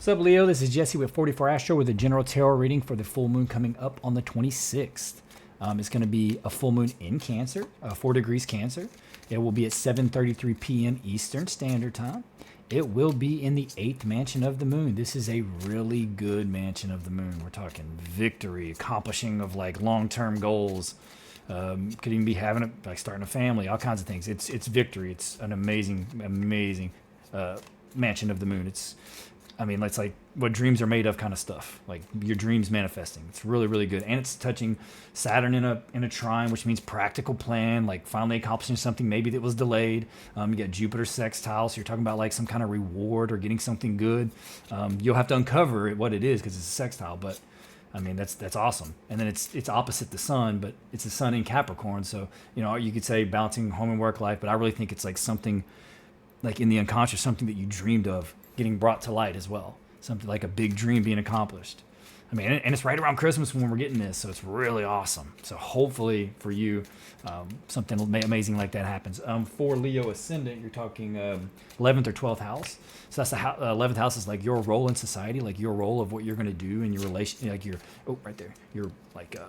What's up, Leo? This is Jesse with 44 Astro with a general tarot reading for the full moon coming up on the 26th. It's going to be a full moon in Cancer, 4 degrees Cancer. It will be at 7:33 p.m. Eastern Standard Time. It will be in the 8th mansion of the moon. This is a really good mansion of the moon. We're talking victory, accomplishing of like long-term goals. Could even be having starting a family, all kinds of things. It's victory. It's an amazing mansion of the moon. It's like what dreams are made of kind of stuff. Like your dreams manifesting. It's really, really good. And it's touching Saturn in a trine, which means practical plan, like finally accomplishing something maybe that was delayed. You got Jupiter sextile, so you're talking about like some kind of reward or getting something good. You'll have to uncover what it is because it's a sextile, but I mean, that's awesome. And then it's opposite the sun, but it's the sun in Capricorn. So, you could say balancing home and work life, but I really think it's like something like in the unconscious, something that you dreamed of getting brought to light as well. Something like a big dream being accomplished. I mean, and it's right around Christmas when we're getting this, so it's really awesome. So hopefully for you, something amazing like that happens. For Leo Ascendant, you're talking 11th or 12th house. So that's the 11th house is like your role in society, like your role of what you're going to do in your relation, like right there, your like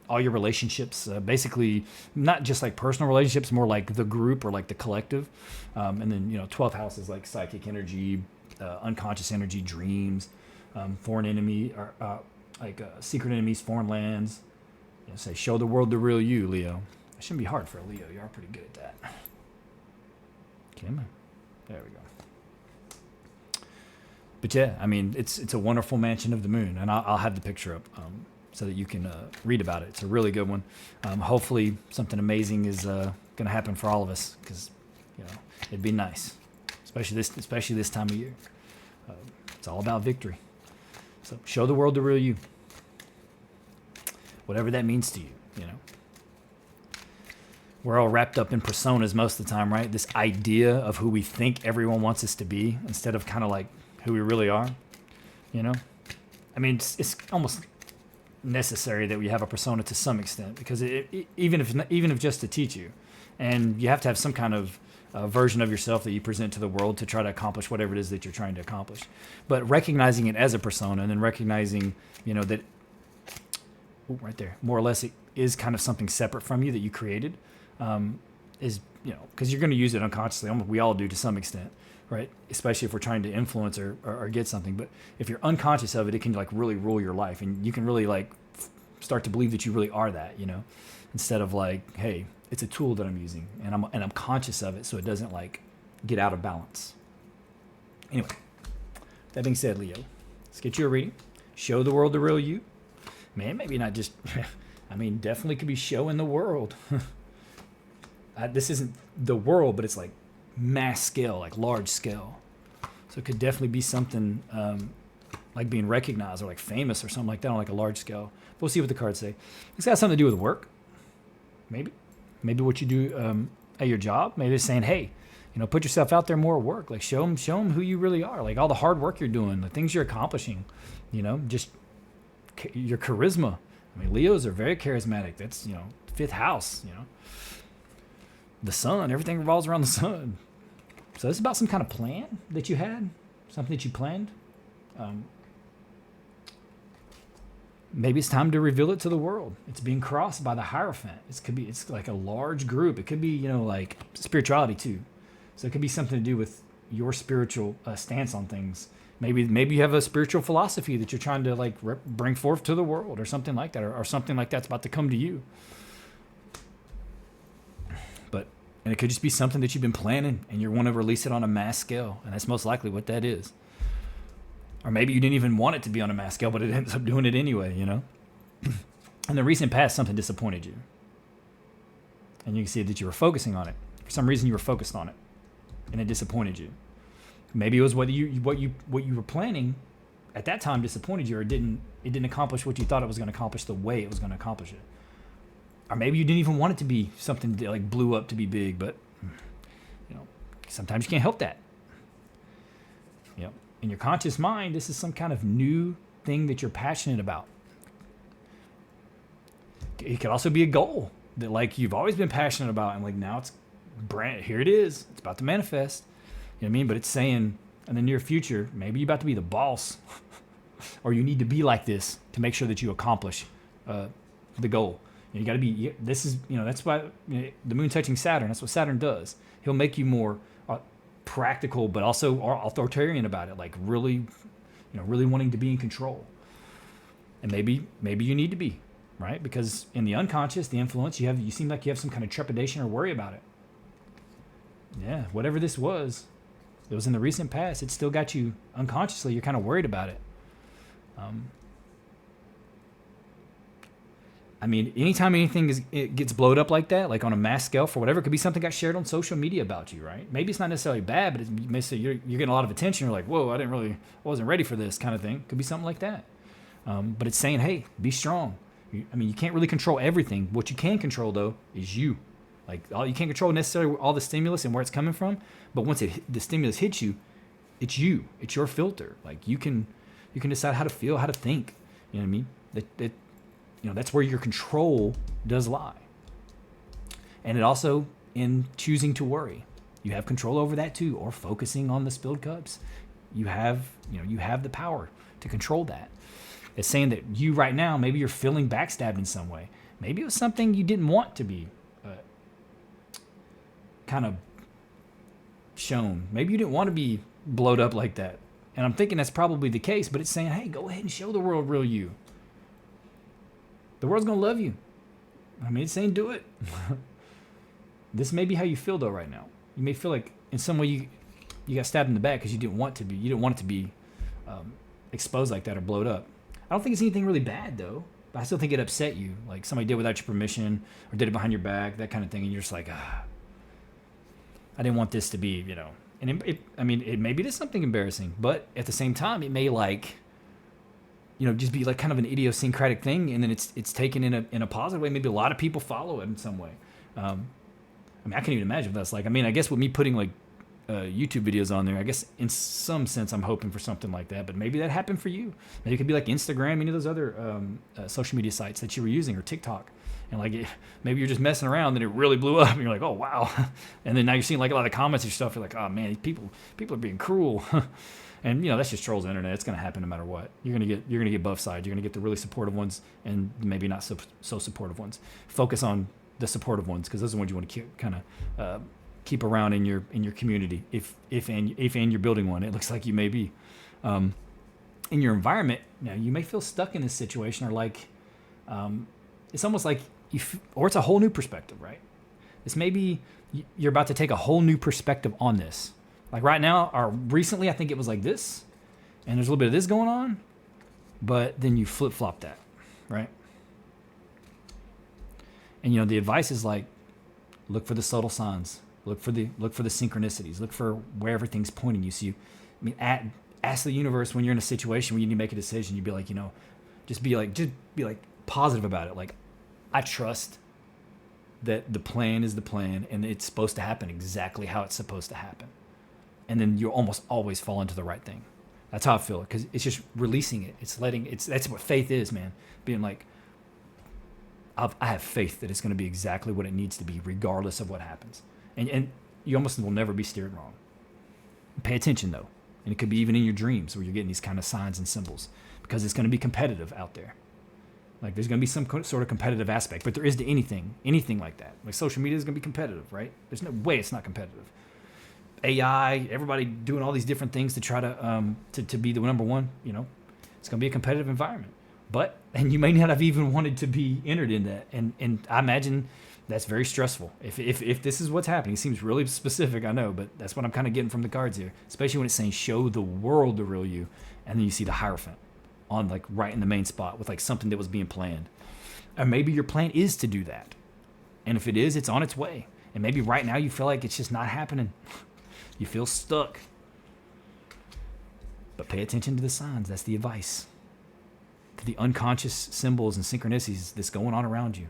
all your relationships, basically not just like personal relationships, more like the group or like the collective. And then 12th house is like psychic energy, unconscious energy, dreams. Foreign enemy, or secret enemies, foreign lands. Say, show the world the real you, Leo. It shouldn't be hard for a Leo. You are pretty good at that. Come on. There we go. But yeah, I mean, it's a wonderful mansion of the moon, and I'll have the picture up so that you can read about it. It's a really good one. Hopefully, something amazing is going to happen for all of us, because it'd be nice, especially this time of year. It's all about victory. So show the world the real you. Whatever that means to you, We're all wrapped up in personas most of the time, right? This idea of who we think everyone wants us to be instead of kind of like who we really are, I mean, it's almost necessary that we have a persona to some extent, because even if just to teach you, and you have to have some kind of version of yourself that you present to the world to try to accomplish whatever it is that you're trying to accomplish. But recognizing it as a persona, and then recognizing, that right there, more or less, it is kind of something separate from you that you created, is, because you're going to use it unconsciously. We all do to some extent, right? Especially if we're trying to influence or get something. But if you're unconscious of it, it can like really rule your life, and you can really like start to believe that you really are that, instead of like, hey, it's a tool that I'm using, and I'm conscious of it, so it doesn't like get out of balance. Anyway, that being said, Leo, let's get you a reading. Show the world the real you. Man, maybe not just. I mean, definitely could be showing the world. This isn't the world, but it's like mass scale, like large scale. So it could definitely be something like being recognized or like famous or something like that on like a large scale. But we'll see what the cards say. It's got something to do with work, maybe. Maybe what you do at your job. Maybe it's saying, hey, put yourself out there more at work. Like show them who you really are. Like all the hard work you're doing, the things you're accomplishing. Just your charisma. I mean, Leos are very charismatic. That's 5th house. The sun. Everything revolves around the sun. So this is about some kind of plan that you had, something that you planned. Maybe it's time to reveal it to the world. It's being crossed by the Hierophant. It's like a large group. It could be, like spirituality too. So it could be something to do with your spiritual stance on things. Maybe you have a spiritual philosophy that you're trying to like bring forth to the world, or something like that, or something like that's about to come to you. And it could just be something that you've been planning, and you want to release it on a mass scale, and that's most likely what that is. Or maybe you didn't even want it to be on a mass scale, but it ends up doing it anyway, In the recent past, something disappointed you. And you can see that you were focusing on it. For some reason, you were focused on it, and it disappointed you. Maybe it was what you were planning at that time disappointed you, or it didn't accomplish what you thought it was going to accomplish the way it was going to accomplish it. Or maybe you didn't even want it to be something that like blew up to be big, but sometimes you can't help that. In your conscious mind, this is some kind of new thing that you're passionate about. It could also be a goal that like you've always been passionate about, and like now it's here it is. It's about to manifest. You know what I mean? But it's saying, In the near future, maybe you're about to be the boss, or you need to be like this to make sure that you accomplish the goal. You got to be. This is, that's why the moon touching Saturn. That's what Saturn does. He'll make you more practical, but also authoritarian about it. Like really, really wanting to be in control. And maybe you need to be, right? Because in the unconscious, the influence you seem like you have some kind of trepidation or worry about it. Yeah, whatever this was, it was in the recent past. It still got you unconsciously. You're kind of worried about it. I mean, anytime it gets blowed up like that, like on a mass scale for whatever, it could be something got shared on social media about you, right? Maybe it's not necessarily bad, but you may say you're getting a lot of attention. You're like, whoa, I wasn't ready for this kind of thing. Could be something like that. But it's saying, hey, be strong. You can't really control everything. What you can control, though, is you. Like, you can't control necessarily all the stimulus and where it's coming from. But once the stimulus hits you, it's you. It's your filter. Like, you can decide how to feel, how to think. You know what I mean? That's where your control does lie. And it also, in choosing to worry, you have control over that too, or focusing on the spilled cups. You have the power to control that. It's saying that you right now, maybe you're feeling backstabbed in some way. Maybe it was something you didn't want to be kind of shown. Maybe you didn't want to be blowed up like that. And I'm thinking that's probably the case, but it's saying, hey, go ahead and show the world real you. The world's going to love you. It's saying do it. This may be how you feel, though, right now. You may feel like in some way you got stabbed in the back because you didn't want to be. You didn't want it to be exposed like that or blowed up. I don't think it's anything really bad, though. But I still think it upset you. Like somebody did without your permission or did it behind your back, that kind of thing. And you're just like, I didn't want this to be, And it maybe it is something embarrassing. But at the same time, it may just be like kind of an idiosyncratic thing, and then it's taken in a positive way. Maybe a lot of people follow it in some way. I can't even imagine what that's like. I guess with me putting like YouTube videos on there, I guess in some sense I'm hoping for something like that. But maybe that happened for you. Maybe it could be like Instagram, any of those other social media sites that you were using, or TikTok. And maybe you're just messing around, and it really blew up, and you're like, oh wow. And then now you're seeing like a lot of comments and stuff. You're like, oh man, people are being cruel. And that's just trolls the internet. It's going to happen no matter what. You're going to get both sides. You're going to get the really supportive ones and maybe not so supportive ones. Focus on the supportive ones, because those are the ones you want to keep around in your community. If you're building one, it looks like you may be in your environment. You may feel stuck in this situation, or like it's almost like or it's a whole new perspective, right? It's maybe you're about to take a whole new perspective on this. Like right now, or recently, I think it was like this, and there's a little bit of this going on, but then you flip-flop that, right? And the advice is like, look for the subtle signs, look for the synchronicities, look for where everything's pointing you. So ask the universe when you're in a situation where you need to make a decision. You'd be like, just be like positive about it. Like, I trust that the plan is the plan, and it's supposed to happen exactly how it's supposed to happen. And then you almost always fall into the right thing. That's how I feel, because it's just releasing it. That's what faith is, man. Being like, I have faith that it's going to be exactly what it needs to be, regardless of what happens. And you almost will never be steered wrong. Pay attention, though. And it could be even in your dreams where you're getting these kind of signs and symbols, because it's going to be competitive out there. Like, there's going to be some sort of competitive aspect, but there is to anything like that. Like, social media is going to be competitive, right? There's no way it's not competitive. AI, everybody doing all these different things to try to be the number one, it's going to be a competitive environment. And you may not have even wanted to be entered in that. And I imagine that's very stressful. If this is what's happening, it seems really specific, I know, but that's what I'm kind of getting from the cards here, especially when it's saying show the world the real you. And then you see the Hierophant on like right in the main spot with like something that was being planned. Or maybe your plan is to do that. And if it is, it's on its way. And maybe right now you feel like it's just not happening. You feel stuck. But pay attention to the signs. That's the advice. To the unconscious symbols and synchronicities that's going on around you.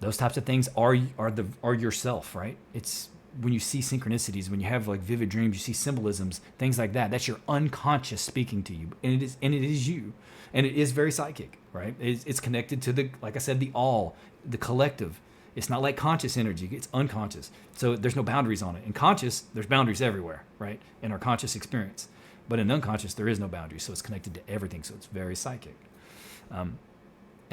Those types of things are yourself, right? It's when you see synchronicities, when you have like vivid dreams, you see symbolisms, things like that. That's your unconscious speaking to you, and it is you, and it is very psychic, right? It's connected to like I said, the all, the collective. It's not like conscious energy. It's unconscious. So there's no boundaries on it. In conscious, there's boundaries everywhere, right? In our conscious experience. But in unconscious, there is no boundaries. So it's connected to everything. So it's very psychic. And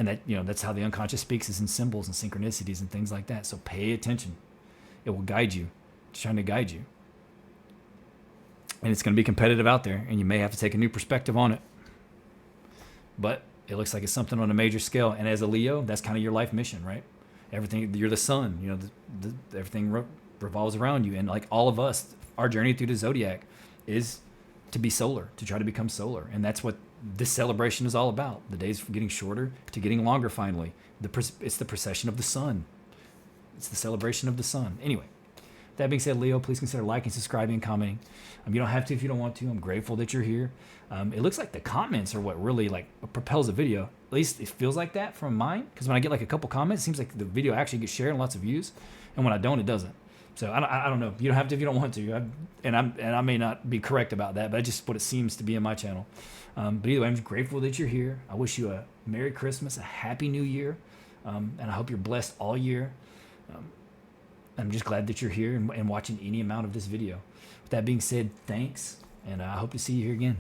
that, that's how the unconscious speaks, is in symbols and synchronicities and things like that. So pay attention. It will guide you. It's trying to guide you. And it's going to be competitive out there, and you may have to take a new perspective on it. But it looks like it's something on a major scale. And as a Leo, that's kind of your life mission, right? Everything, you're the sun, everything revolves around you. And like all of us, our journey through the zodiac is to be solar, to try to become solar. And that's what this celebration is all about. The days from getting shorter to getting longer finally. It's the procession of the sun. It's the celebration of the sun. Anyway, that being said, Leo, please consider liking, subscribing, and commenting. You don't have to if you don't want to. I'm grateful that you're here. It looks like the comments are what really propels a video. At least it feels like that from mine. Because when I get like a couple comments, it seems like the video actually gets shared and lots of views. And when I don't, it doesn't. So I don't know. You don't have to if you don't want to. And I may not be correct about that, but that's just what it seems to be in my channel. But either way, I'm grateful that you're here. I wish you a Merry Christmas, a Happy New Year. And I hope you're blessed all year. I'm just glad that you're here and watching any amount of this video. With that being said, thanks. And I hope to see you here again.